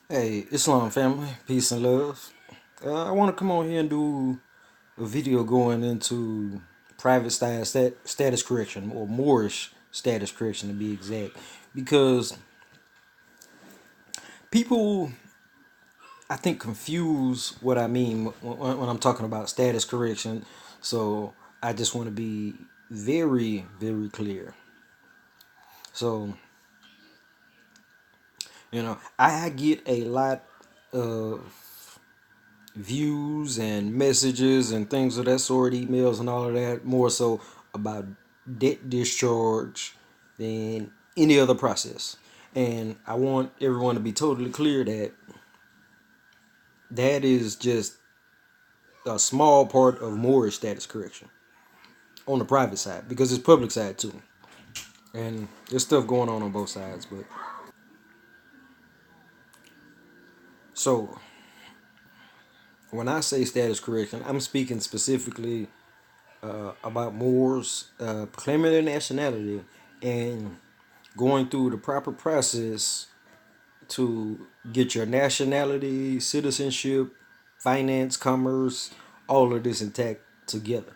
Hey, Islam family, peace and love. I want to come on here and do a video going into private status correction, or Moorish status correction to be exact, because people, I think, confuse what I mean when I'm talking about status correction. So I just want to be very, very clear. So, I get a lot of views and messages and things of that sort, emails and all of that, more so about debt discharge than any other process. And I want everyone to be totally clear that that is just a small part of Moorish status correction on the private side, because it's public side too. And there's stuff going on both sides. But so when I say status correction, I'm speaking specifically about Moors proclaiming their nationality and going through the proper process to get your nationality, citizenship, finance, commerce, all of this intact together.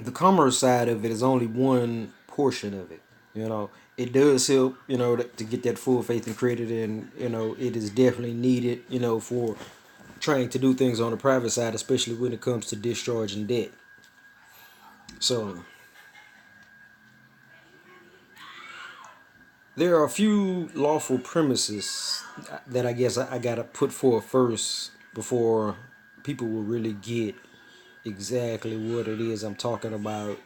The commerce side of it is only one portion of it. It does help, to get that full faith and credit, and it is definitely needed, for trying to do things on the private side, especially when it comes to discharging debt. So there are a few lawful premises that I guess I gotta put forth first before people will really get exactly what it is I'm talking about,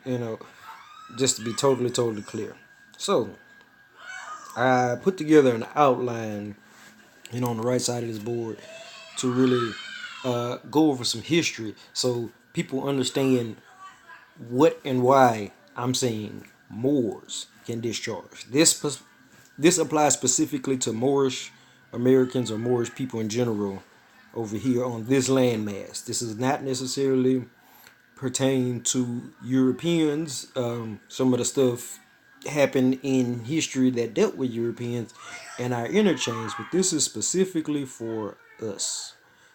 just to be totally, totally clear. So, I put together an outline, on the right side of this board to really go over some history so people understand what and why I'm saying Moors can discharge. This applies specifically to Moorish Americans or Moorish people in general over here on this landmass. This is not necessarily pertain to Europeans. Some of the stuff happened in history that dealt with Europeans and our interchange, but this is specifically for us.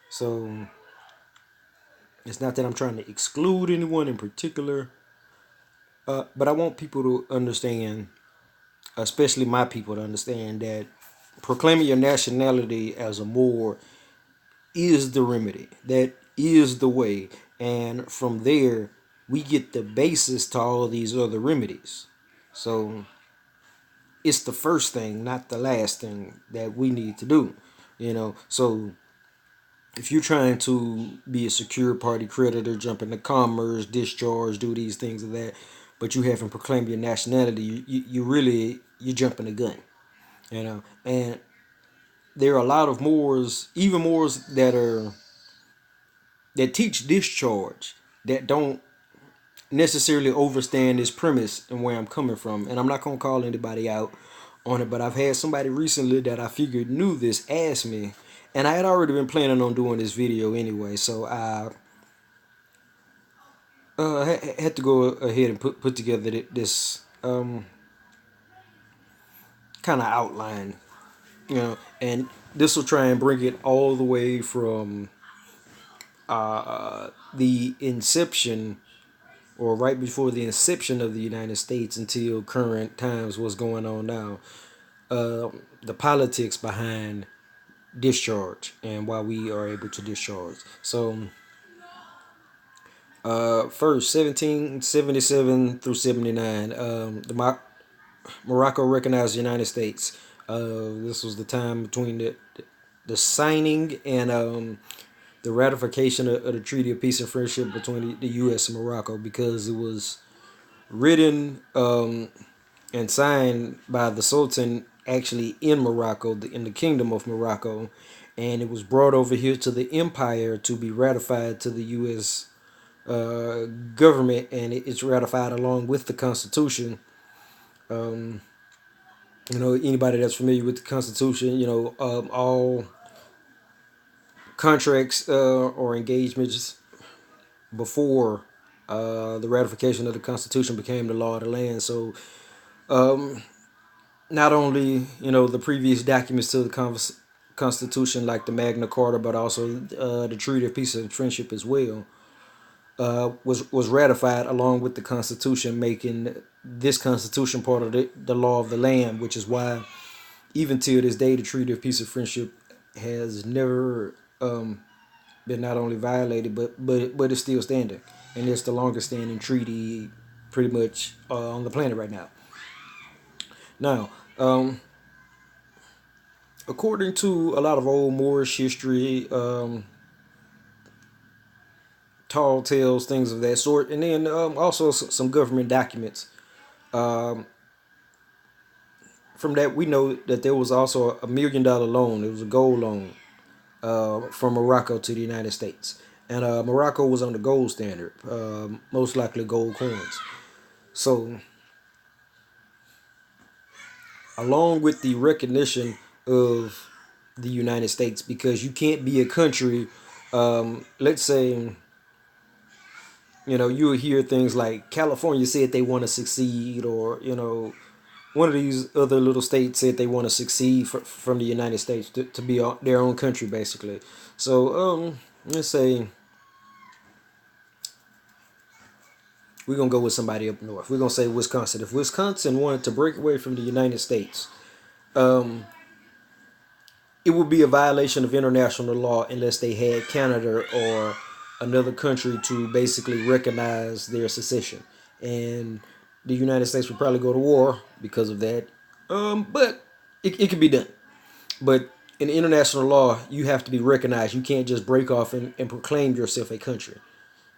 So it's not that I'm trying to exclude anyone in particular, but I want people to understand, especially my people, to understand that proclaiming your nationality as a Moor is the remedy. That is the way. And from there, we get the basis to all these other remedies. So it's the first thing, not the last thing that we need to do. So if you're trying to be a secure party creditor, jump into commerce, discharge, do these things and that, but you haven't proclaimed your nationality, you really, you're jumping the gun. And there are a lot of Moors, even Moors that teach discharge, that don't necessarily understand this premise and where I'm coming from. And I'm not gonna call anybody out on it, but I've had somebody recently that I figured knew this ask me, and I had already been planning on doing this video anyway, so I had to go ahead and put together this kind of outline, and this will try and bring it all the way from the inception, or right before the inception of the United States, until current times, what's going on now, the politics behind discharge and why we are able to discharge. So, first, 1777 through 79, Morocco recognized the United States. This was the time between the signing and the ratification of the Treaty of Peace and Friendship between the U.S. and Morocco, because it was written and signed by the Sultan actually in Morocco, in the Kingdom of Morocco, and it was brought over here to the Empire to be ratified to the U.S. Government, and it's ratified along with the Constitution. Um, Anybody that's familiar with the Constitution, all contracts or engagements before the ratification of the Constitution became the law of the land. So not only the previous documents to the Constitution, like the Magna Carta, but also the Treaty of Peace and Friendship as well, was ratified along with the Constitution, making this Constitution part of the law of the land, which is why even till this day the Treaty of Peace and Friendship has never been not only violated but it's still standing, and it's the longest standing treaty pretty much on the planet right now. Now, according to a lot of old Moorish history, tall tales, things of that sort, and then also some government documents. Um, from that, we know that there was also $1 million loan. It was a gold loan from Morocco to the United States, and Morocco was on the gold standard, most likely gold coins. So, along with the recognition of the United States, because you can't be a country, let's say, you'll hear things like California said they want to succeed, or, one of these other little states said they want to succeed from the United States to be their own country, basically. So, let's say we're going to go with somebody up north. We're going to say Wisconsin. If Wisconsin wanted to break away from the United States, um, it would be a violation of international law unless they had Canada or another country to basically recognize their secession. And the United States would probably go to war because of that. But it can be done. But in international law, you have to be recognized. You can't just break off and proclaim yourself a country.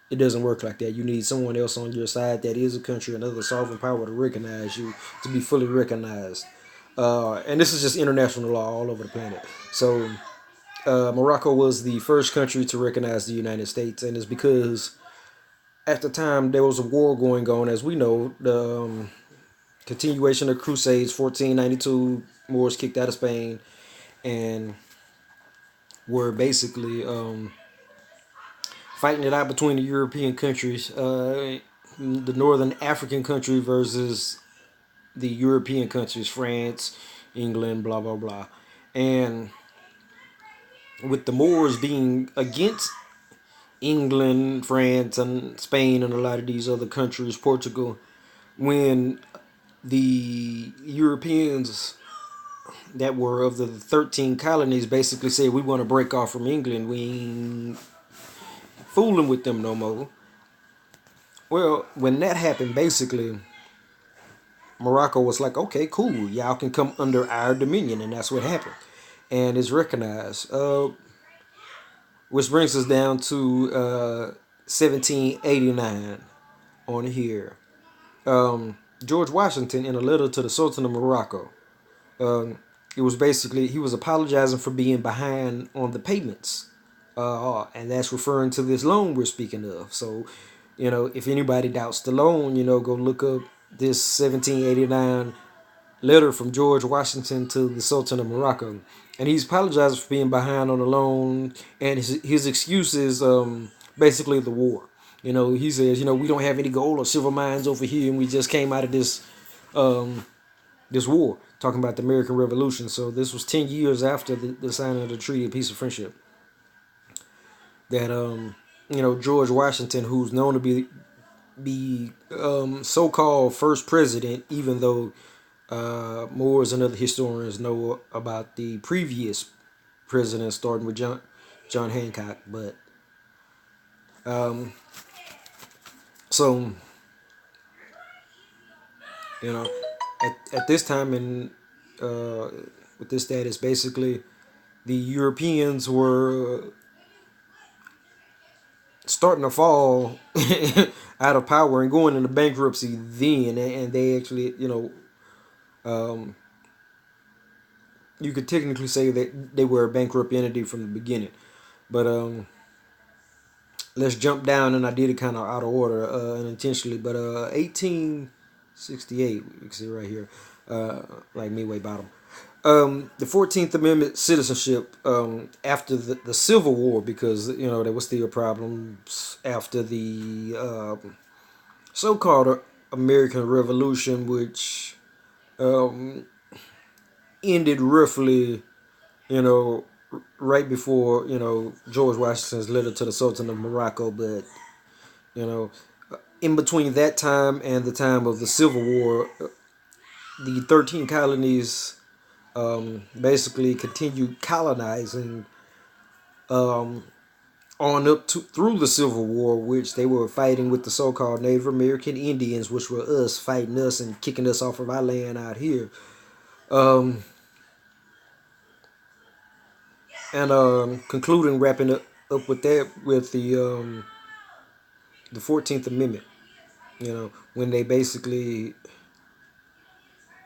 It doesn't work like that. You need someone else on your side that is a country, another sovereign power to recognize you, to be fully recognized. And this is just international law all over the planet. So Morocco was the first country to recognize the United States, and it's because at the time there was a war going on, as we know, the continuation of Crusades, 1492, Moors kicked out of Spain, and were basically fighting it out between the European countries, the Northern African country versus the European countries, France, England, blah blah blah, and with the Moors being against England, France, and Spain, and a lot of these other countries, Portugal, when the Europeans that were of the 13 colonies basically said, we want to break off from England, we ain't fooling with them no more. Well, when that happened, basically, Morocco was like, okay, cool, y'all can come under our dominion, and that's what happened. And it's recognized. Which brings us down to 1789 on here. George Washington, in a letter to the Sultan of Morocco, it was basically, he was apologizing for being behind on the payments. And that's referring to this loan we're speaking of. So, if anybody doubts the loan, go look up this 1789 letter from George Washington to the Sultan of Morocco. And he's apologizing for being behind on the loan. And his excuse is basically the war. He says, we don't have any gold or silver mines over here, and we just came out of this war, talking about the American Revolution. So this was 10 years after the signing of the Treaty of Peace and Friendship. That George Washington, who's known to be so-called first president, even though Moors and other historians know about the previous president, starting with John Hancock. But so at this time in with this status, basically the Europeans were starting to fall out of power and going into bankruptcy then, and they actually, you could technically say that they were a bankrupt entity from the beginning. But let's jump down, and I did it kind of out of order unintentionally. But 1868, you can see right here, like midway bottom. The 14th Amendment citizenship after the Civil War, because there was still problems after the so-called American Revolution, which ended roughly, you know, right before, George Washington's letter to the Sultan of Morocco. But, you know, in between that time and the time of the Civil War, the 13 colonies basically continued colonizing on up to through the Civil War, which they were fighting with the so-called Native American Indians, which were us fighting us and kicking us off of our land out here. Um, and concluding, wrapping up with that, with the 14th Amendment. When they basically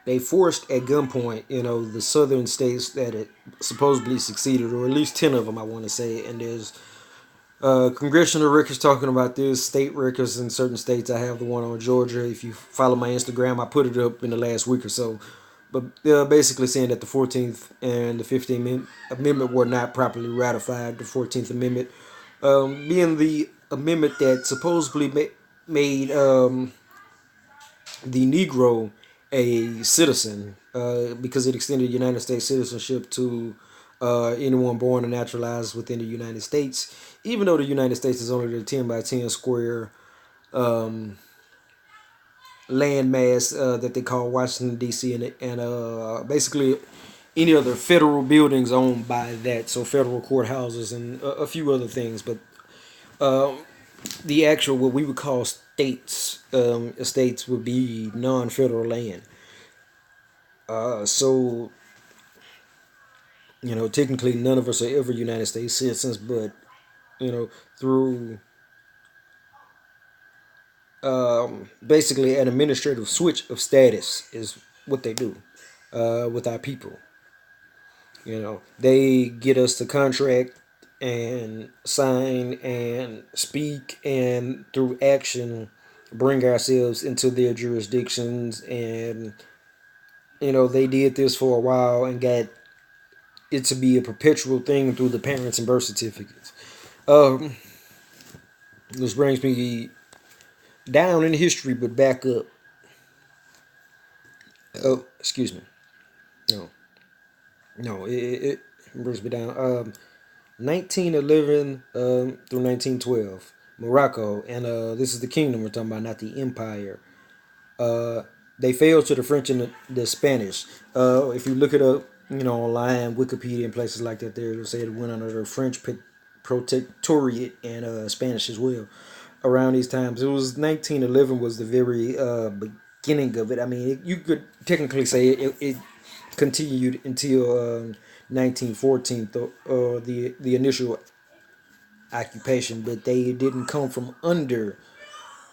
they forced at gunpoint, the southern states that it supposedly succeeded, or at least 10 of them, I want to say. And there's congressional records talking about this, state records in certain states. I have the one on Georgia. If you follow my Instagram, I put it up in the last week or so. But they're basically saying that the 14th and the 15th Amendment were not properly ratified. The 14th Amendment being the amendment that supposedly made the Negro a citizen, because it extended United States citizenship to anyone born and naturalized within the United States, even though the United States is only the 10 by 10 square landmass that they call Washington, D.C., and basically any other federal buildings owned by that, so federal courthouses and a few other things. But the actual, what we would call estates would be non-federal land. So, technically none of us are ever United States citizens, but, through basically an administrative switch of status is what they do with our people. They get us to contract and sign and speak, and through action bring ourselves into their jurisdictions. And they did this for a while and got it to be a perpetual thing through the parents and birth certificates. This brings me down in history, but back up. Oh, excuse me. No, no, it brings me down. 1911 through 1912, Morocco, and this is the kingdom we're talking about, not the empire. Uh, they failed to the French and the Spanish. If you look it up, online, Wikipedia, and places like that, they'll say it went under the French protectorate and Spanish as well. Around these times, it was 1911 was the very beginning of it. I mean, you could technically say it continued until 1914, the initial occupation, but they didn't come from under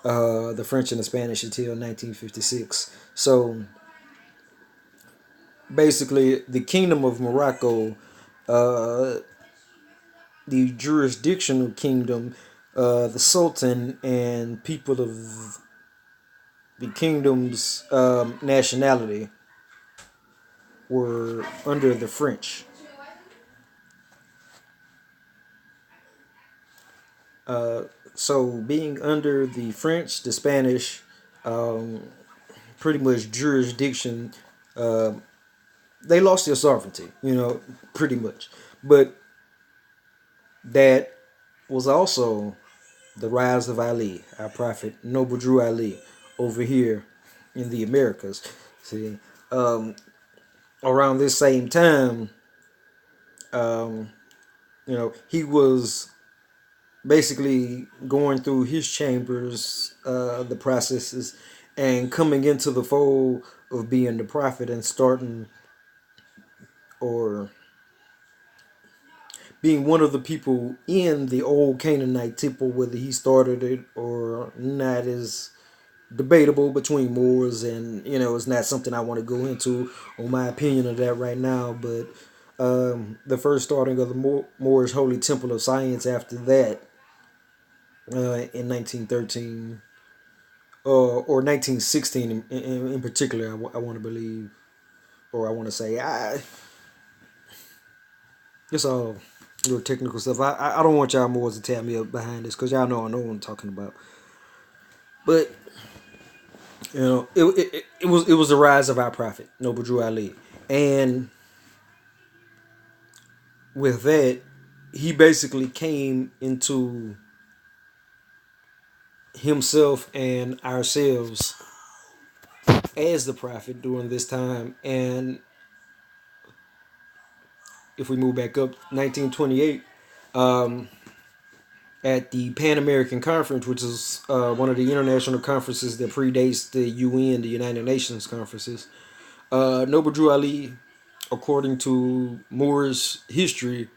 the French and the Spanish until 1956. So basically, the Kingdom of Morocco, uh, the jurisdictional kingdom, the Sultan, and people of the kingdom's nationality were under the French. So being under the French, the Spanish, pretty much jurisdiction, uh, they lost their sovereignty, pretty much. But that was also the rise of Ali, our prophet, Noble Drew Ali, over here in the Americas. See, around this same time, um, he was basically going through his chambers, the processes, and coming into the fold of being the prophet and starting, or being one of the people in the old Canaanite temple. Whether he started it or not is debatable between Moors, and it's not something I want to go into on my opinion of that right now. But the first starting of the Moorish Holy Temple of Science after that, in 1913, or 1916 in particular, I want to believe, or I want to say, it's all little technical stuff. I don't want y'all more to tap me up behind this, because y'all know I know what I'm talking about. But it was the rise of our prophet, Noble Drew Ali, And with that, he basically came into himself and ourselves as the prophet during this time. And if we move back up, 1928, at the Pan American Conference, which is one of the international conferences that predates the UN, the United Nations conferences, Noble Drew Ali, according to Moorish history,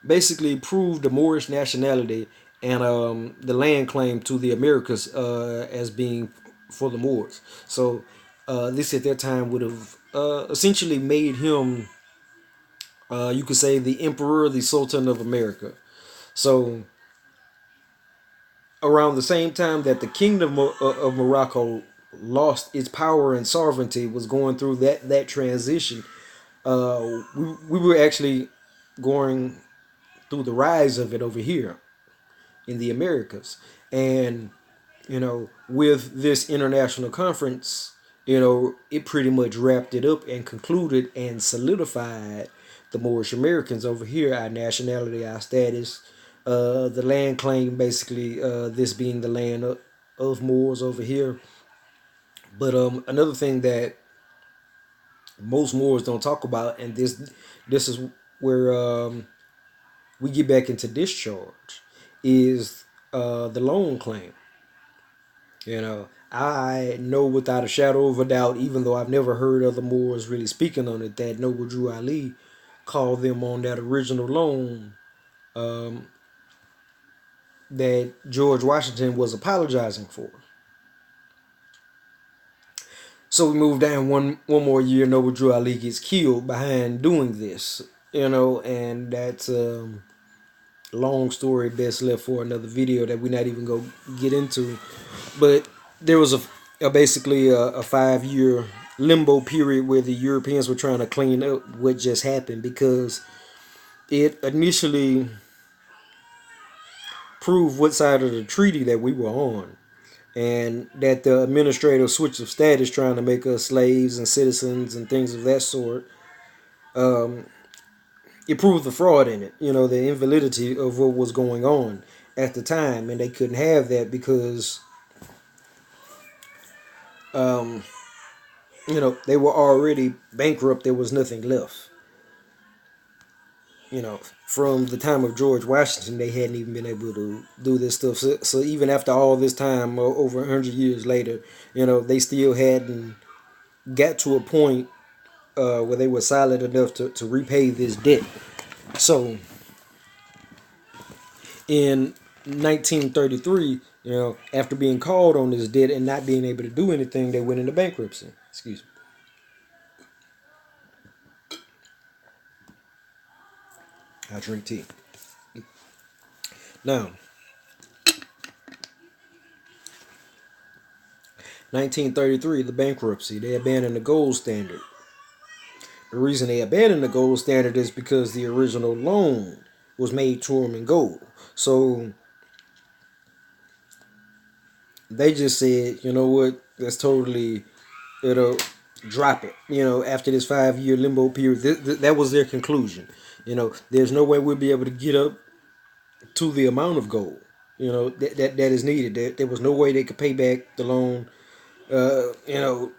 basically proved the Moorish nationality and the land claim to the Americas as being for the Moors. So this at that time would have essentially made him, you could say, the Emperor, the Sultan of America. So around the same time that the Kingdom of Morocco lost its power and sovereignty, was going through that transition, we were actually going through the rise of it over here in the Americas. And, with this international conference, it pretty much wrapped it up and concluded and solidified the Moorish Americans over here, our nationality, our status, the land claim, basically, this being the land of Moors over here. But another thing that most Moors don't talk about, and this is where we get back into discharge, is the loan claim. I know without a shadow of a doubt, even though I've never heard other Moors really speaking on it, that Noble Drew Ali called them on that original loan that George Washington was apologizing for. So we move down one more year. Noble Drew Ali gets killed behind doing this, and that's long story best left for another video that we're not even going to get into. But there was basically a 5-year limbo period where the Europeans were trying to clean up what just happened, because it initially proved what side of the treaty that we were on, and that the administrative switch of status, trying to make us slaves and citizens and things of that sort, it proved the fraud in it, the invalidity of what was going on at the time. And they couldn't have that because they were already bankrupt. There was nothing left. From the time of George Washington, they hadn't even been able to do this stuff. So even after all this time, over 100 years later, they still hadn't got to a point where they were solid enough to repay this debt. So in 1933, after being called on this debt and not being able to do anything, they went into bankruptcy. Excuse me. I drink tea. Now, 1933, the bankruptcy, they abandoned the gold standard. The reason they abandoned the gold standard is because the original loan was made to them in gold. So they just said, you know what, that's totally, drop it. After this 5-year limbo period, that was their conclusion. There's no way we'll be able to get up to the amount of gold, that is needed. There was no way they could pay back the loan.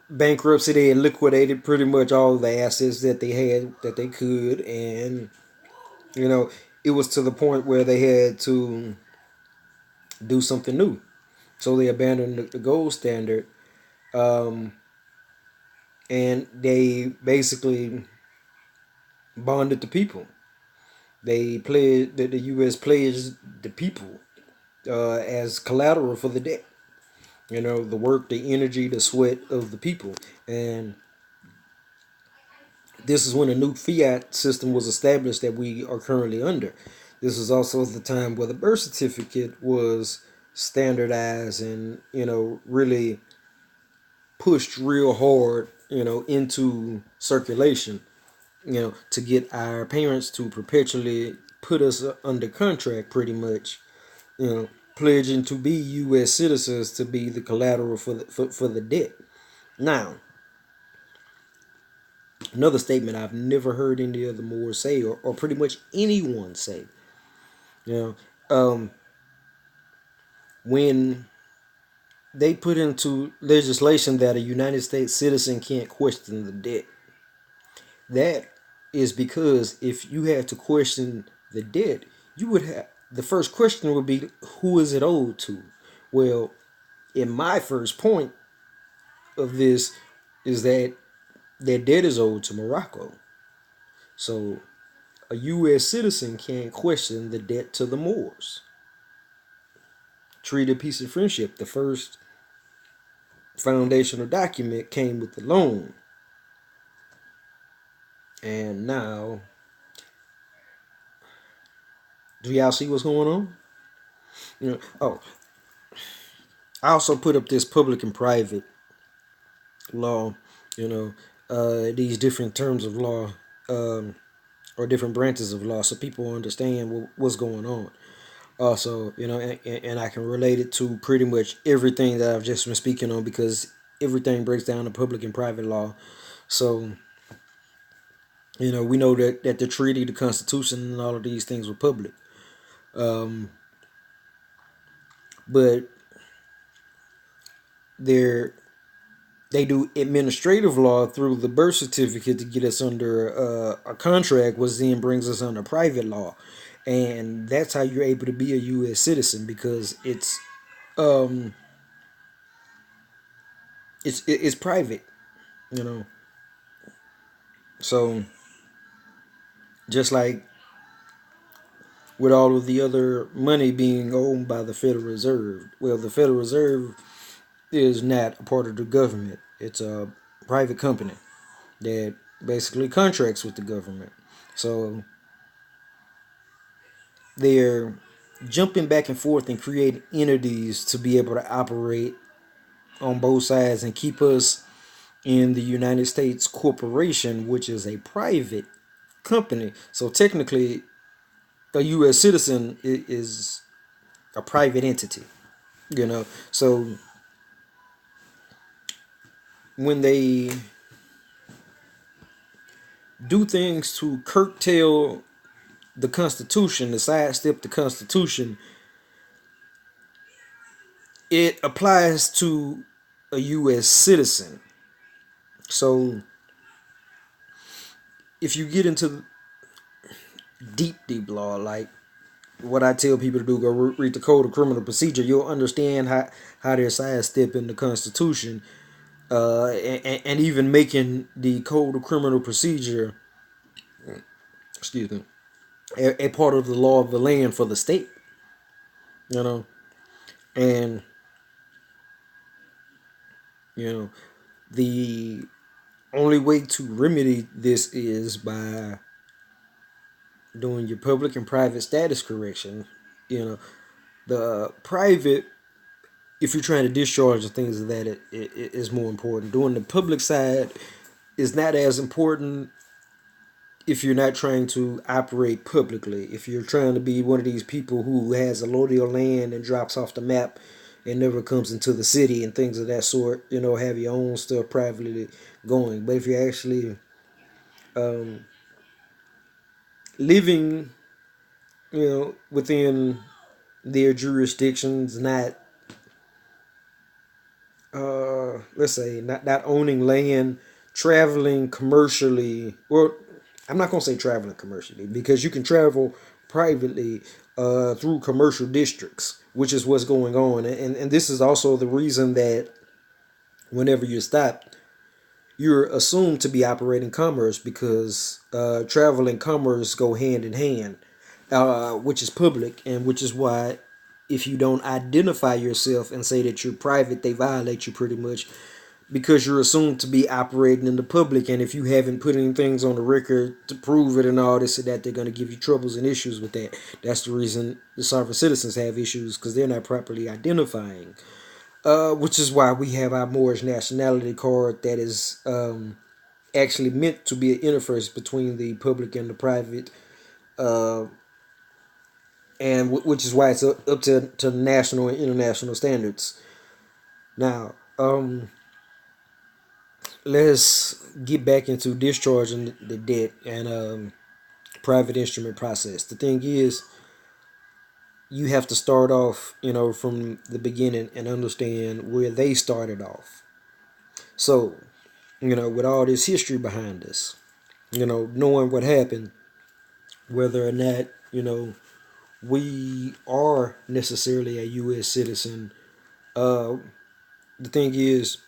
Bankruptcy, they had liquidated pretty much all the assets that they had that they could, and it was to the point where they had to do something new. So they abandoned the gold standard, and they basically bonded the people. They pledged that the U.S. pledged the people as collateral for the debt. The work, the energy, the sweat of the people. And this is when a new fiat system was established that we are currently under. This is also the time where the birth certificate was standardized and, really pushed real hard, into circulation, to get our parents to perpetually put us under contract, pretty much, pledging to be U.S. citizens to be the collateral for the debt. Now, Another statement I've never heard any other Moors say, or pretty much anyone say. You when they put into legislation that a United States citizen can't question the debt, that is because if you had to question the debt, you would have the first question would be, who is it owed to? Well, in my first point of this is that their debt is owed to Morocco. So a U.S. citizen can't question the debt to the Moors. Treaty of Peace and Friendship, the first foundational document, came with the loan. And now, do y'all see what's going on? Oh, I also put up this public and private law, these different terms of law, or different branches of law, so people understand what's going on. Also, and I can relate it to pretty much everything that I've just been speaking on, because everything breaks down to public and private law. So, we know that the treaty, the Constitution, and all of these things were public. But they do administrative law through the birth certificate to get us under a contract, which then brings us under private law, and that's how you're able to be a U.S. citizen, because um it's private, you know. So just like with all of the other money being owned by the Federal Reserve, well, the Federal Reserve is not a part of the government. It's a private company that basically contracts with the government. So they're jumping back and forth and creating entities to be able to operate on both sides and keep us in the United States corporation, which is a private company. So technically, a U.S. citizen is a private entity, So when they do things to curtail the Constitution, to sidestep the Constitution, it applies to a U.S. citizen. So if you get into deep law, like what I tell people to do, go read the Code of Criminal Procedure, you'll understand how they're sidestepping the Constitution, and even making the Code of Criminal Procedure, excuse me, a part of the law of the land for the state, and the only way to remedy this is by doing your public and private status correction. The private, if you're trying to discharge and things of that, it is more important. Doing the public side is not as important if you're not trying to operate publicly. If you're trying to be one of these people who has a allodial land and drops off the map and never comes into the city and things of that sort, have your own stuff privately going. But if you're actually living, within their jurisdictions, not let's say not owning land, traveling commercially, or I'm not gonna say traveling commercially, because you can travel privately through commercial districts, which is what's going on, and this is also the reason that whenever you're stopped, you're assumed to be operating commerce, because travel and commerce go hand in hand, which is public, and which is why if you don't identify yourself and say that you're private, they violate you pretty much, because you're assumed to be operating in the public, and if you haven't put any things on the record to prove it and all this and that, they're going to give you troubles and issues with that. That's the reason the sovereign citizens have issues, because they're not properly identifying. Which is why we have our Moorish nationality card that is actually meant to be an interface between the public and the private, and which is why it's up to national and international standards. Now, let's get back into discharging the debt and private instrument process. The thing is, you have to start off, from the beginning and understand where they started off. So, with all this history behind us, knowing what happened, whether or not, we are necessarily a U.S. citizen. Uh, the thing is,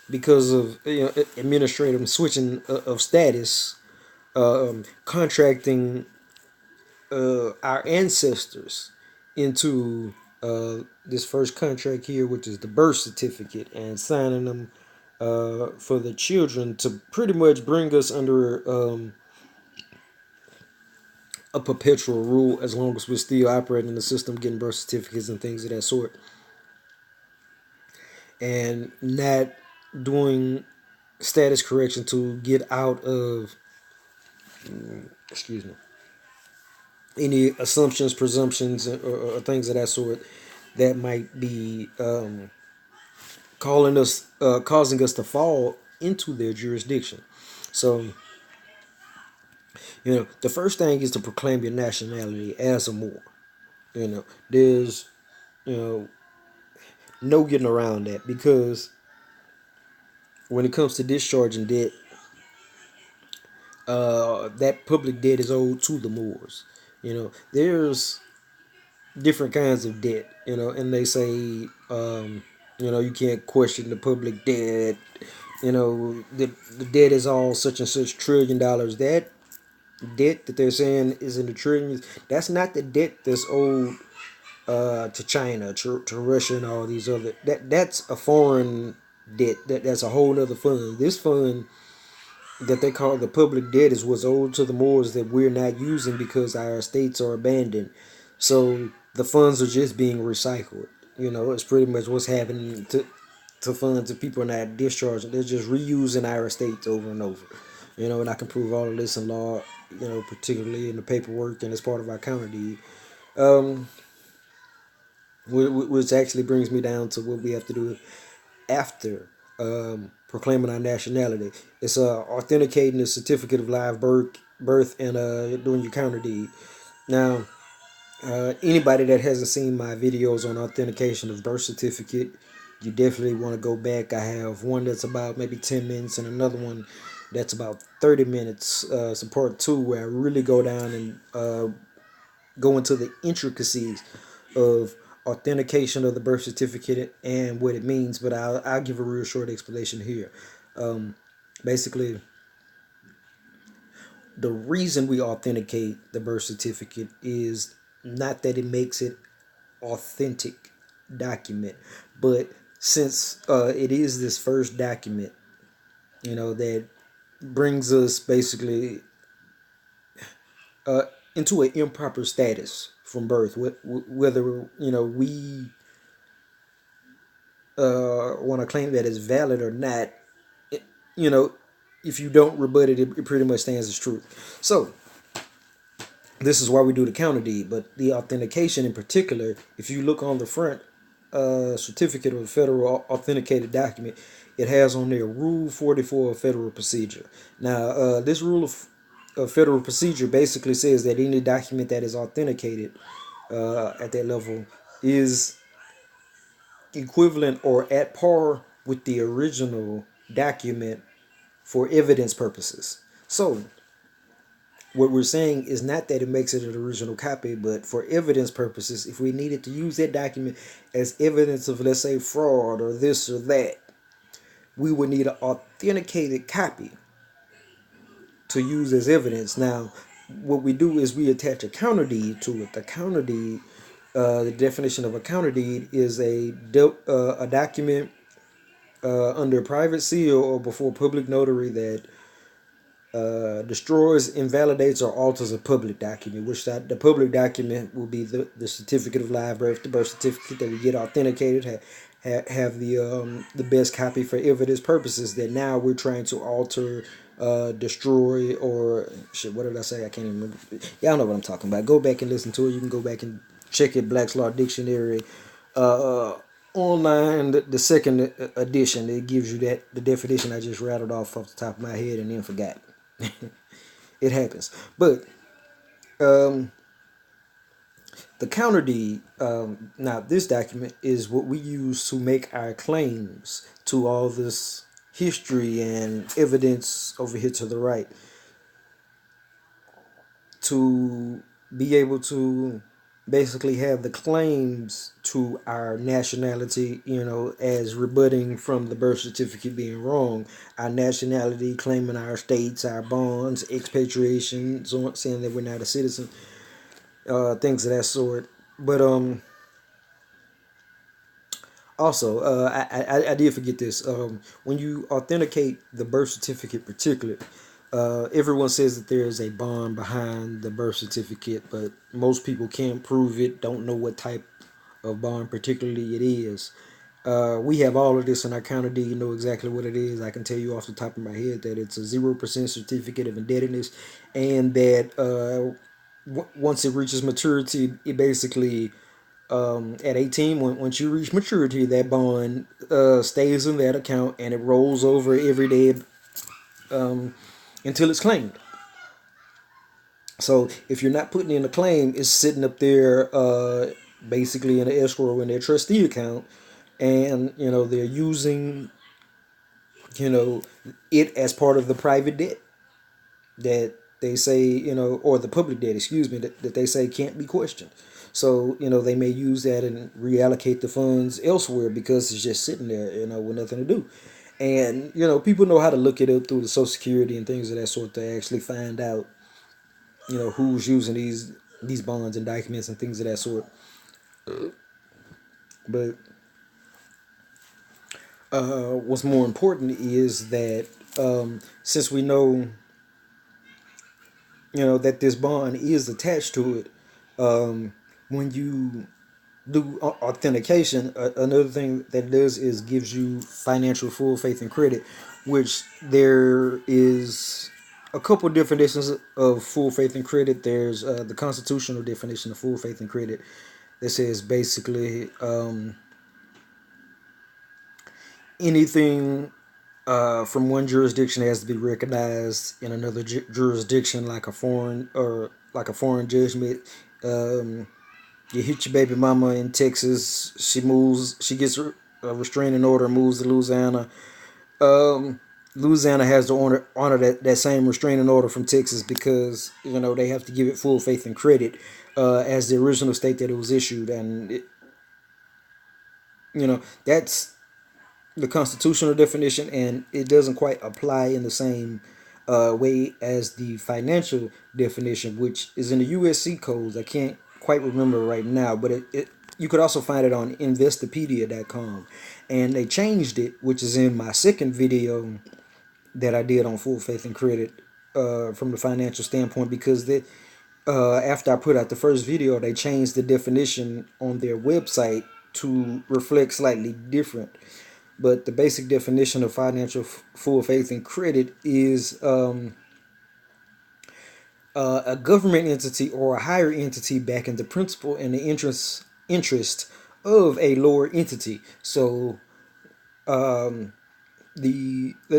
because of administrative switching of status, contracting our ancestors into this first contract here, which is the birth certificate, and signing them for the children to pretty much bring us under a perpetual rule as long as we're still operating the system, getting birth certificates and things of that sort, and not doing status correction to get out of, excuse me, any assumptions, presumptions, or things of that sort that might be causing us to fall into their jurisdiction. So, the first thing is to proclaim your nationality as a Moor. There's, you know, no getting around that, because when it comes to discharging debt, that public debt is owed to the Moors. There's different kinds of debt, and they say, you can't question the public debt. The debt is all such and such $1 trillion. That debt that they're saying is in the trillions, that's not the debt that's owed to China, to Russia, and all these other. That's a foreign debt. That's a whole other fund. This fund that they call the public debt is what's owed to the Moors that we're not using because our estates are abandoned. So the funds are just being recycled. It's pretty much what's happening to funds that people are not discharging. They're just reusing our estates over and over. And I can prove all of this in law, particularly in the paperwork and as part of our counter deed. Um, which actually brings me down to what we have to do after proclaiming our nationality. It's authenticating the certificate of live birth and doing your counter deed. Now, anybody that hasn't seen my videos on authentication of birth certificate, you definitely want to go back. I have one that's about maybe 10 minutes and another one that's about 30 minutes. So part two, where I really go down and go into the intricacies of authentication of the birth certificate and what it means. But I'll give a real short explanation here. Basically, the reason we authenticate the birth certificate is not that it makes it authentic document, but since it is this first document, that brings us basically into an improper status from birth, whether we want to claim that it's valid or not. it, you know if you don't rebut it, it pretty much stands as truth. So this is why we do the counter deed. But the authentication in particular, if you look on the front certificate of a federal authenticated document, it has on there Rule 44 of Federal Procedure. Now, this rule of Federal Procedure basically says that any document that is authenticated at that level is equivalent or at par with the original document for evidence purposes. So what we're saying is not that it makes it an original copy, but for evidence purposes, if we needed to use that document as evidence of, let's say, fraud or this or that, we would need an authenticated copy to use as evidence. Now, what we do is we attach a counter deed to it. The counter deed, the definition of a counter deed is a document under private seal or before public notary that destroys, invalidates, or alters a public document, which the public document will be the certificate of live birth, the birth certificate that we get authenticated, have the best copy for evidence purposes that now we're trying to alter, destroy, or shit, what did I say? I can't even remember. Y'all know what I'm talking about. Go back and listen to it. You can go back and check it, Black's Law Dictionary, online, the second edition, it gives you that the definition I just rattled off the top of my head and then forgot. It happens. But um, the counter deed, now this document is what we use to make our claims to all this history and evidence over here to the right, to be able to basically have the claims to our nationality, as rebutting from the birth certificate being wrong, our nationality, claiming our states, our bonds, expatriation, so saying that we're not a citizen, things of that sort. But also, I did forget this. When you authenticate the birth certificate, particularly, everyone says that there is a bond behind the birth certificate, but most people can't prove it. Don't know what type of bond, particularly, it is. We have all of this in our counter deed. You know exactly what it is. I can tell you off the top of my head that it's a 0% certificate of indebtedness, and that once it reaches maturity, it basically at 18, once you reach maturity, that bond stays in that account and it rolls over every day until it's claimed. So if you're not putting in a claim, it's sitting up there basically in an escrow in their trustee account, and they're using it as part of the private debt that they say, or the public debt, excuse me, that they say can't be questioned. So, they may use that and reallocate the funds elsewhere because it's just sitting there, with nothing to do. And, people know how to look it up through the Social Security and things of that sort to actually find out, who's using these bonds and documents and things of that sort. But what's more important is that since we know, that this bond is attached to it, when you do authentication, another thing that it does is gives you financial full faith and credit, which there is a couple definitions of full faith and credit. There's the constitutional definition of full faith and credit that says basically anything from one jurisdiction has to be recognized in another jurisdiction, like a foreign judgment. You hit your baby mama in Texas. She gets a restraining order, moves to Louisiana. Louisiana has to honor that same restraining order from Texas because they have to give it full faith and credit as the original state that it was issued, and that's the constitutional definition, and it doesn't quite apply in the same way as the financial definition, which is in the USC codes. I can't quite remember right now, but it you could also find it on Investopedia.com, and they changed it, which is in my second video that I did on full faith and credit from the financial standpoint, because after I put out the first video, they changed the definition on their website to reflect slightly different. But the basic definition of financial full faith and credit is a government entity or a higher entity backing the principal and the interest of a lower entity. So let's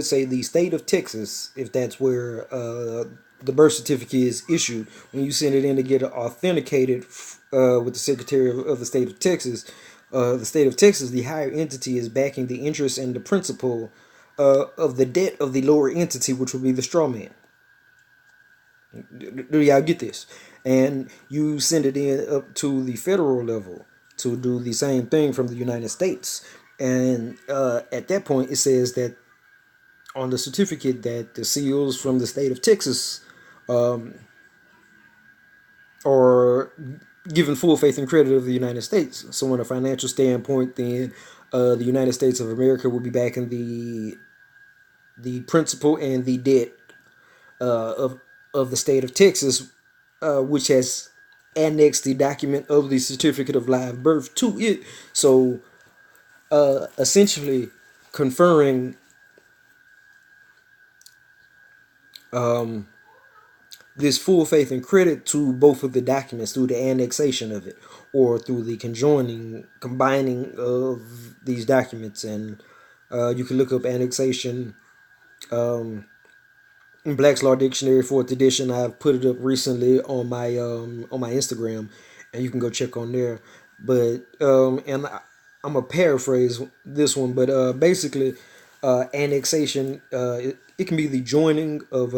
say the state of Texas, if that's where the birth certificate is issued, when you send it in to get it authenticated with the Secretary of the state of Texas, the higher entity is backing the interest and the principal of the debt of the lower entity, which would be the straw man. Do y'all get this? And you send it in up to the federal level to do the same thing from the United States. And at that point, it says that on the certificate that the seals from the state of Texas are given full faith and credit of the United States. So, on a financial standpoint, then the United States of America will be backing the principal and the debt of the state of Texas, which has annexed the document of the certificate of live birth to it. So, essentially, conferring this full faith and credit to both of the documents through the annexation of it, or through the combining of these documents. And you can look up annexation in Black's Law Dictionary, 4th edition. I've put it up recently on my Instagram, and you can go check on there. But I'm gonna paraphrase this one, but basically, annexation, it can be the joining of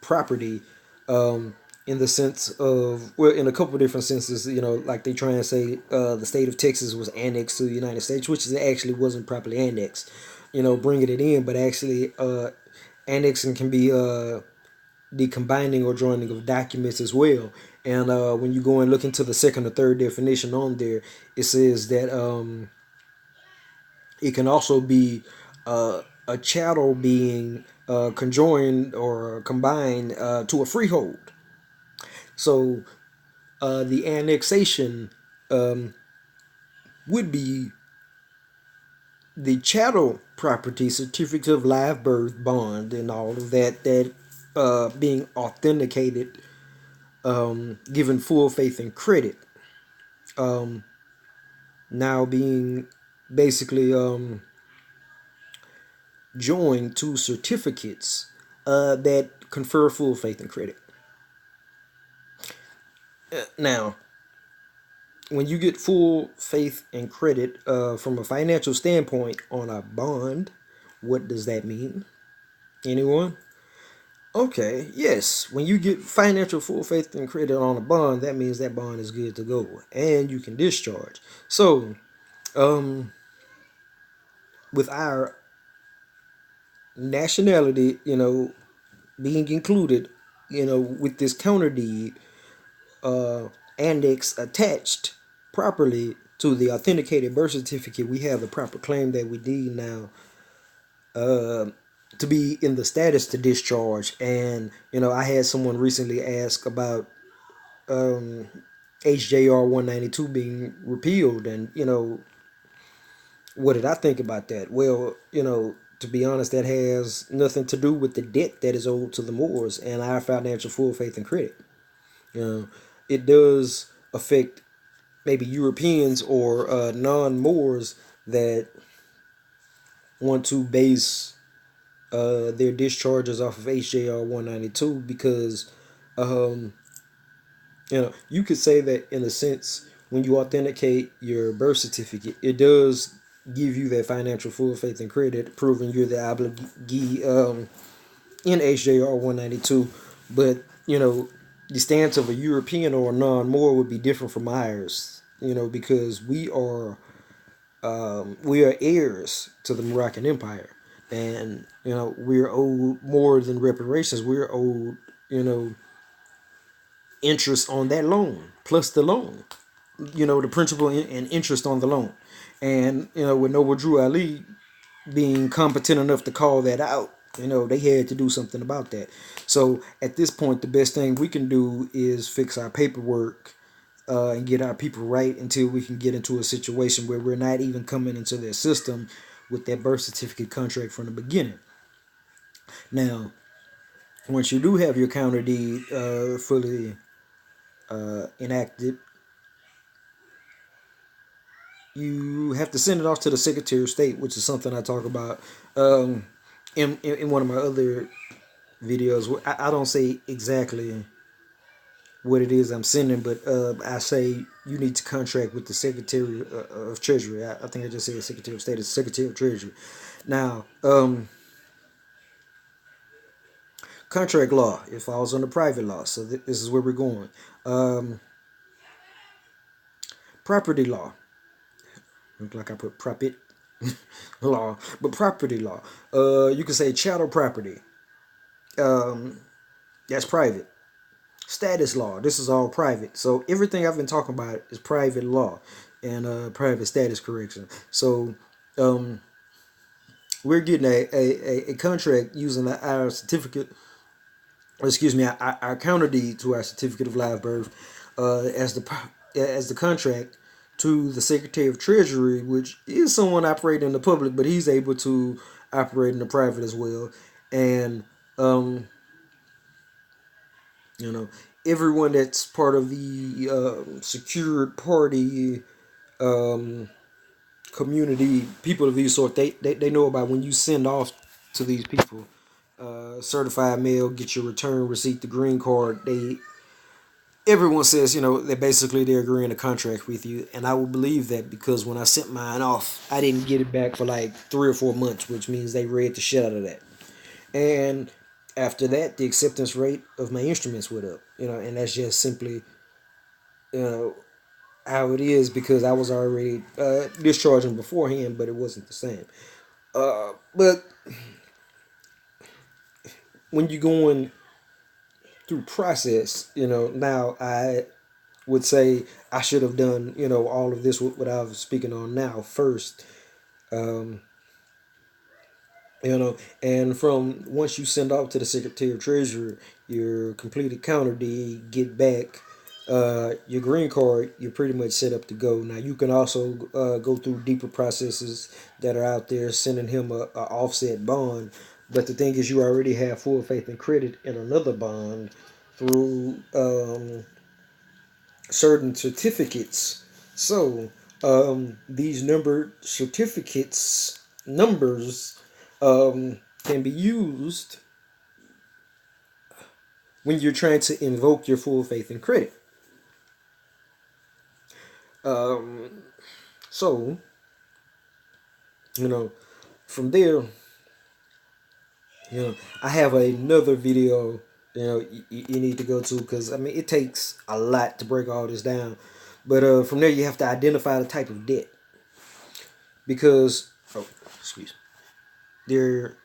property, in the sense of, well, in a couple of different senses. Like they try and say the state of Texas was annexed to the United States, which is actually wasn't properly annexed. Bringing it in, but actually annexing can be the combining or joining of documents as well. And when you go and look into the second or third definition on there, it says that it can also be a chattel being conjoined or combined to a freehold. So the annexation would be the chattel property, certificate of live birth, bond, and all of that being authenticated, given full faith and credit, now being basically joined to certificates that confer full faith and credit. Now, when you get full faith and credit from a financial standpoint on a bond, what does that mean? Anyone? Okay, yes. When you get financial full faith and credit on a bond, that means that bond is good to go and you can discharge. So, with our nationality, being included, with this counter deed annex attached properly to the authenticated birth certificate, we have the proper claim that we deem now to be in the status to discharge. And I had someone recently ask about HJR 192 being repealed, and what did I think about that? Well, to be honest, that has nothing to do with the debt that is owed to the Moors and our financial full faith and credit. It does affect maybe Europeans or non-Moors that want to base their discharges off of HJR 192, because you could say that in a sense, when you authenticate your birth certificate, it does give you that financial full faith and credit, proving you're the obligee in HJR 192. But the stance of a European or a non-Moor would be different from ours. Because we are heirs to the Moroccan Empire, and we're owed more than reparations. We're owed interest on that loan, plus the loan, the principal and interest on the loan. And with Noble Drew Ali being competent enough to call that out, they had to do something about that. So at this point, the best thing we can do is fix our paperwork and get our people right, until we can get into a situation where we're not even coming into their system with that birth certificate contract from the beginning. Now, once you do have your counter deed fully enacted, you have to send it off to the Secretary of State, which is something I talk about in one of my other videos. I don't say exactly what it is I'm sending, but I say you need to contract with the Secretary of Treasury. I think I just said Secretary of State is Secretary of Treasury. Now, contract law, it falls under private law, so this is where we're going. Property law. Look like I put profit law, but property law. You can say chattel property. That's private. Status law. This is all private. So everything I've been talking about is private law and private status correction. So we're getting a contract using our certificate. Excuse me, our counter deed to our certificate of live birth as the contract to the Secretary of Treasury, which is someone operating in the public, but he's able to operate in the private as well. And You know, everyone that's part of the secured party um, community, people of these sort, they know about when you send off to these people certified mail, get your return receipt, the green card. They everyone says that basically they're agreeing to contract with you, and I would believe that because when I sent mine off, I didn't get it back for like 3 or 4 months, which means they read the shit out of that. And after that, the acceptance rate of my instruments went up. And that's just simply you know how it is because I was already discharging beforehand, but it wasn't the same. But when you're going through process, now I would say I should have done, all of this what I was speaking on now first. Um, and from once you send off to the Secretary of Treasury your completed counter deed, get back your green card, you're pretty much set up to go. Now you can also go through deeper processes that are out there, sending him a offset bond. But the thing is, you already have full faith and credit in another bond through certain certificates. So these numbered certificates numbers can be used when you're trying to invoke your full faith and credit. Um, so you know from there, I have another video you need to go to because I mean it takes a lot to break all this down. But from there, you have to identify the type of debt because excuse me, there are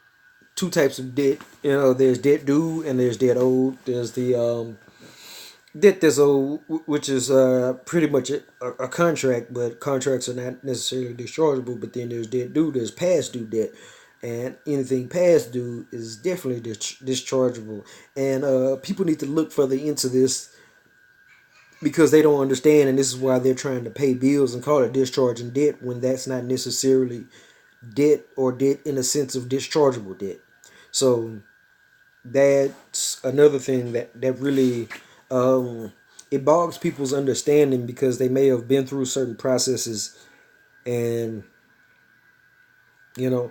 two types of debt. There's debt due and there's debt owed. There's the debt that's owed, which is pretty much a contract, but contracts are not necessarily dischargeable. But then there's debt due. There's past due debt, and anything past due is definitely dischargeable. And people need to look further into this because they don't understand, and this is why they're trying to pay bills and call it discharging debt when that's not necessarily debt or debt in a sense of dischargeable debt. So that's another thing that really it bogs people's understanding because they may have been through certain processes and you know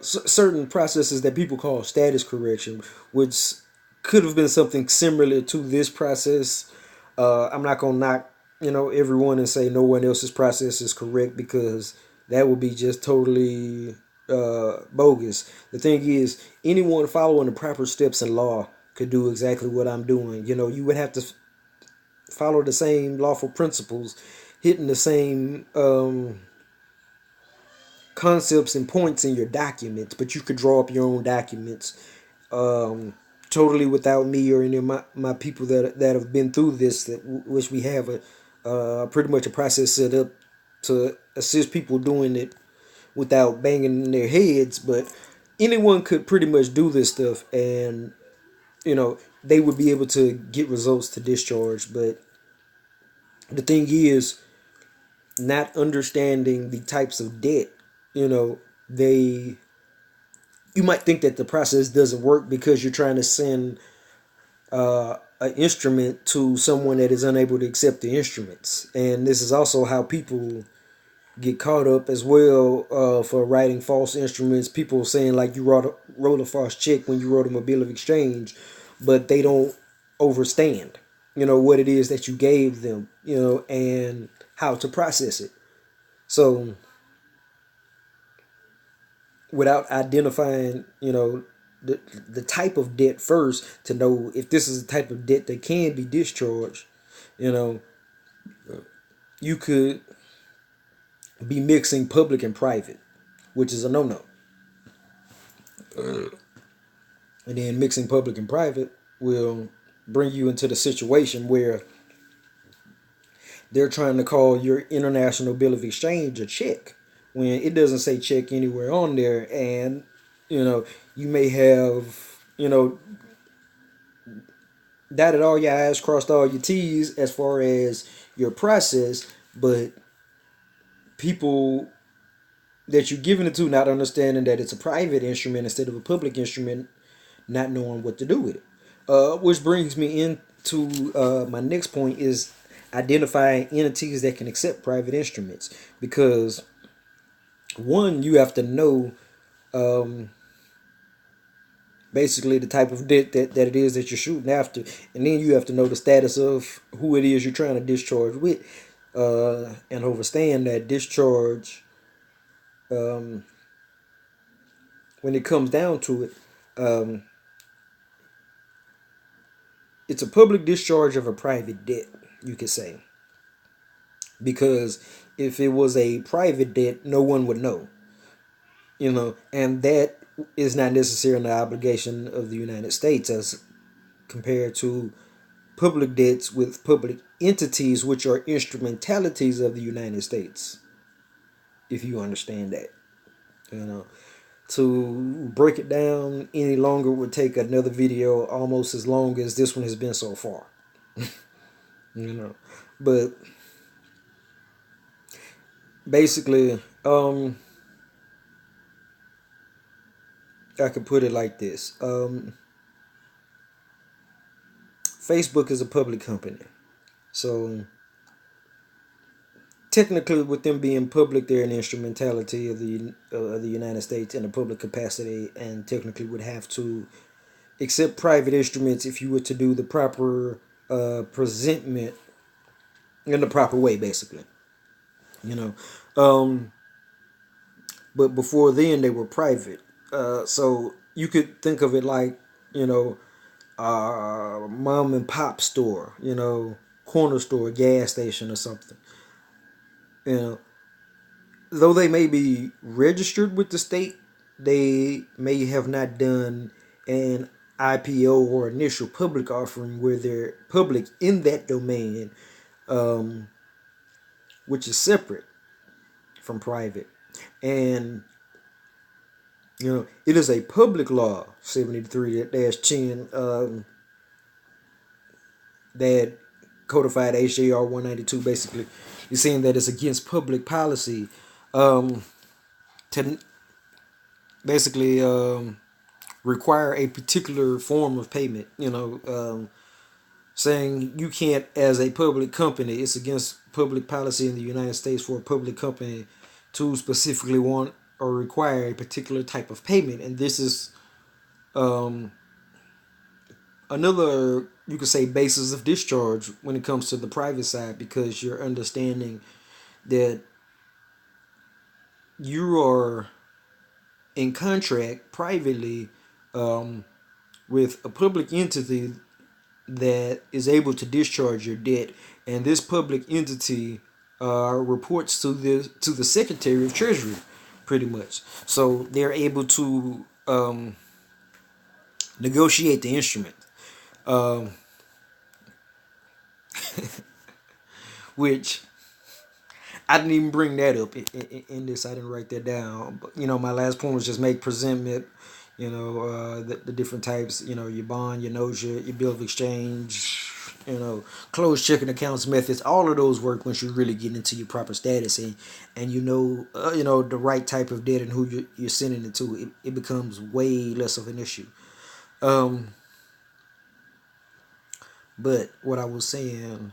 certain processes that people call status correction, which could have been something similar to this process. I'm not gonna knock everyone and say no one else's process is correct because that would be just totally bogus. The thing is, anyone following the proper steps in law could do exactly what I'm doing. You would have to follow the same lawful principles, hitting the same concepts and points in your documents, but you could draw up your own documents totally without me or any of my people that have been through this, which we have a pretty much a process set up to assist people doing it without banging their heads. But anyone could pretty much do this stuff and they would be able to get results to discharge. But the thing is, not understanding the types of debt, they you might think that the process doesn't work because you're trying to send an instrument to someone that is unable to accept the instruments. And this is also how people get caught up as well for writing false instruments. People saying like you wrote a false check when you wrote them a bill of exchange, but they don't understand, what it is that you gave them, and how to process it. So without identifying, the type of debt first to know if this is a type of debt that can be discharged, you know, you could be mixing public and private, which is a no-no. And then mixing public and private will bring you into the situation where they're trying to call your international bill of exchange a check when it doesn't say check anywhere on there. And you may have dotted all your I's, crossed all your T's as far as your process, but people that you're giving it to not understanding that it's a private instrument instead of a public instrument, not knowing what to do with it. Which brings me into my next point is identifying entities that can accept private instruments. Because one, you have to know um, basically the type of debt that it is that you're shooting after, and then you have to know the status of who it is you're trying to discharge with, and understand that discharge, um, when it comes down to it, um, it's a public discharge of a private debt, you could say. Because if it was a private debt, no one would know, and that is not necessarily an obligation of the United States as compared to public debts with public entities, which are instrumentalities of the United States, if you understand that. You know, to break it down any longer would take another video almost as long as this one has been so far. you know, but basically, I could put it like this: Facebook is a public company, so technically, with them being public, they're an instrumentality of the United States in a public capacity, and technically would have to accept private instruments if you were to do the proper presentment in the proper way, basically. You know, um, but before then they were private. So you could think of it like, you know, mom and pop store, corner store, gas station, or something. You know, though they may be registered with the state, they may have not done an IPO or initial public offering where they're public in that domain, um, which is separate from private. And it is a public law 73-10 that codified HJR 192. Basically, you're saying that it's against public policy to basically require a particular form of payment. Saying you can't, as a public company, it's against public policy in the United States for a public company to specifically want or require a particular type of payment. And this is um, another, you could say, basis of discharge when it comes to the private side, because you're understanding that you are in contract privately with a public entity that is able to discharge your debt, and this public entity reports to the Secretary of Treasury, pretty much. So they're able to negotiate the instrument, um, which I didn't even bring that up in this. I didn't write that down. But my last point was just make presentment. The different types. Your bond, your notes, your bill of exchange. Closed checking accounts methods. All of those work once you really get into your proper status, and the right type of debt and who you're sending it to. It becomes way less of an issue. Um, but what I was saying,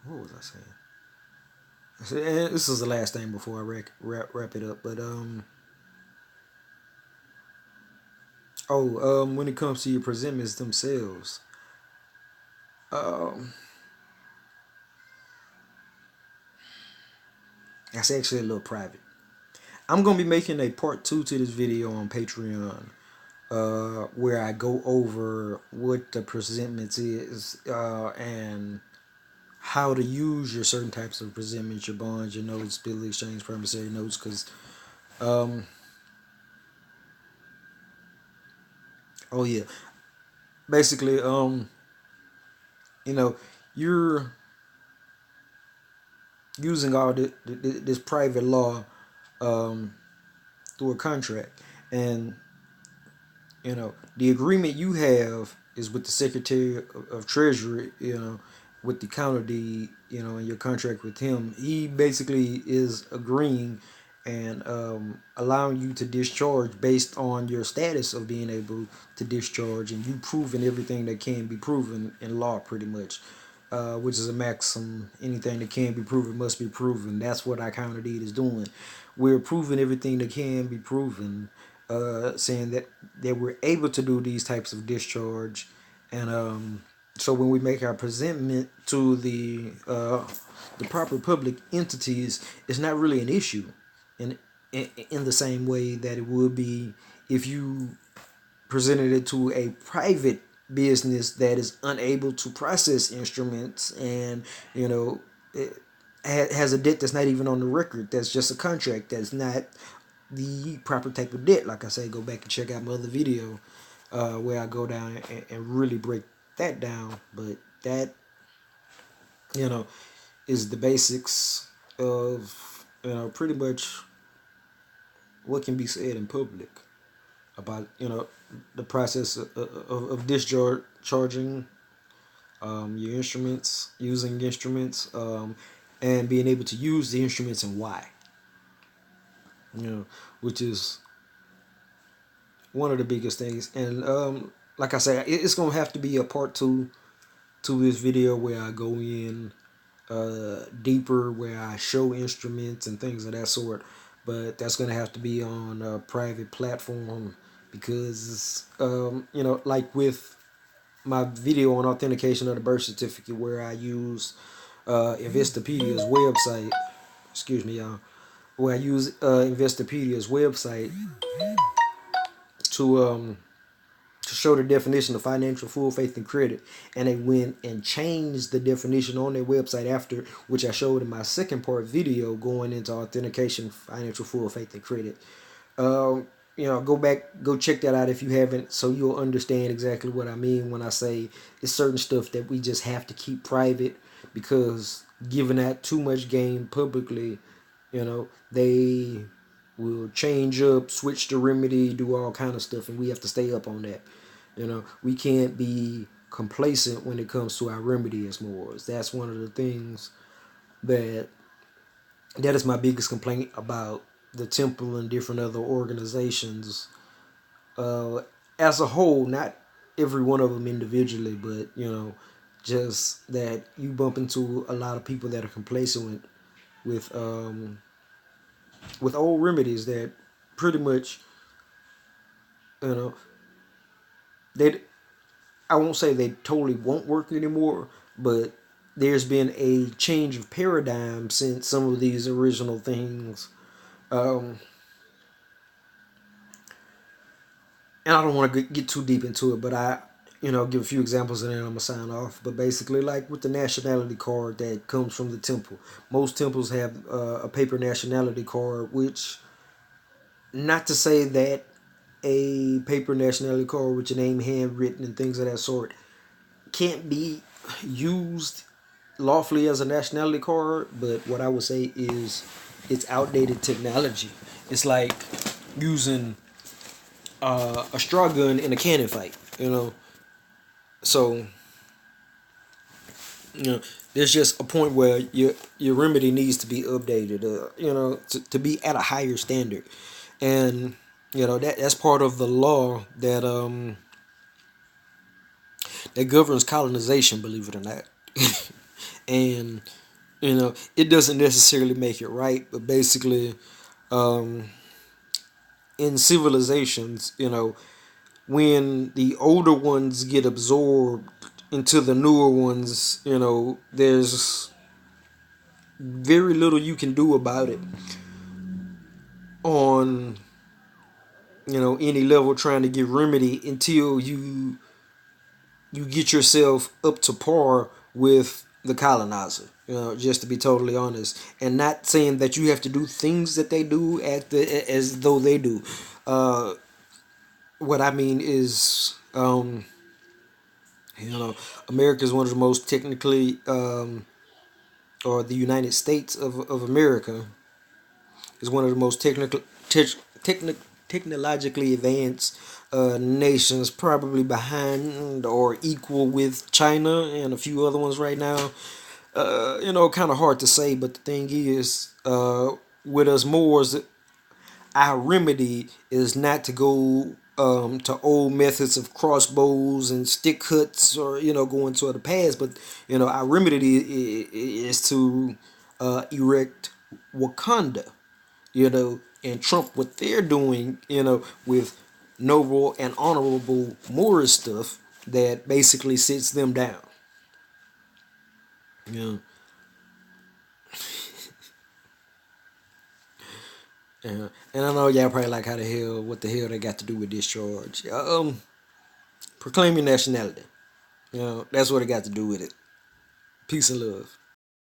what was I saying? This is the last thing before I wrap it up. But when it comes to your presentments themselves, um, that's actually a little private. I'm gonna be making a part 2 to this video on Patreon, where I go over what the presentments is, and how to use your certain types of presentments, your bonds, your notes, bill of exchange, promissory notes, because um, oh yeah, basically, you know, you're using all this private law um, through a contract, and the agreement you have is with the Secretary of Treasury, with the counter deed, in your contract with him. He basically is agreeing and allowing you to discharge based on your status of being able to discharge, and you proving everything that can be proven in law, pretty much, which is a maxim. Anything that can be proven must be proven. That's what our counter deed is doing. We're proving everything that can be proven, saying that we're able to do these types of discharge, and so when we make our presentment to the proper public entities, it's not really an issue, in in the same way that it would be if you presented it to a private business that is unable to process instruments, and you know it has a debt that's not even on the record, that's just a contract, that's not the proper type of debt. Like I say, go back and check out my other video, where I go down and really break that down. But that, you know is the basics of, pretty much what can be said in public about, the process of discharging, your instruments, using instruments, and being able to use the instruments, and why, which is one of the biggest things. And like I said, it's gonna have to be a part two to this video, where I go in deeper, where I show instruments and things of that sort. But that's gonna have to be on a private platform, because like with my video on authentication of the birth certificate, where I use Investopedia's website. Excuse me, y'all. Where I use Investopedia's website to show the definition of financial full faith and credit, and they went and changed the definition on their website after, which I showed in my second part video going into authentication, financial full faith and credit. Go back, go check that out if you haven't, so you'll understand exactly what I mean when I say it's certain stuff that we just have to keep private, because giving that too much game publicly, they will change up, switch the remedy, do all kind of stuff, and we have to stay up on that. We can't be complacent when it comes to our remedy as Moors. That's one of the things that is my biggest complaint about the temple and different other organizations, as a whole, not every one of them individually, but just that you bump into a lot of people that are complacent with old remedies that pretty much, you know they I won't say they totally won't work anymore, but there's been a change of paradigm since some of these original things. Um, and I don't want to get too deep into it, but give a few examples and then I'm gonna sign off. But basically, like with the nationality card that comes from the temple, most temples have a paper nationality card, which, not to say that a paper nationality card with your name handwritten and things of that sort can't be used lawfully as a nationality card, but what I would say is it's outdated technology. It's like using a straw gun in a cannon fight, So, there's just a point where your remedy needs to be updated, to be at a higher standard, and that's part of the law that governs colonization, believe it or not. And it doesn't necessarily make it right, but basically, in civilizations, when the older ones get absorbed into the newer ones, there's very little you can do about it on any level, trying to get remedy until you get yourself up to par with the colonizer, just to be totally honest, and not saying that you have to do things that they do as though they do. What I mean is, America is one of the most technically, or the United States of America is one of the most technologically advanced nations, probably behind or equal with China and a few other ones right now. Kind of hard to say, but the thing is, with us Moors, our remedy is not to go to old methods of crossbows and stick cuts, or going to the past, but our remedy is to erect Wakanda, and trump what they're doing, with noble and honorable Moorish stuff that basically sits them down. You know, and I know y'all probably like, how the hell, what the hell they got to do with discharge? Proclaim your nationality. That's what it got to do with it. Peace and love.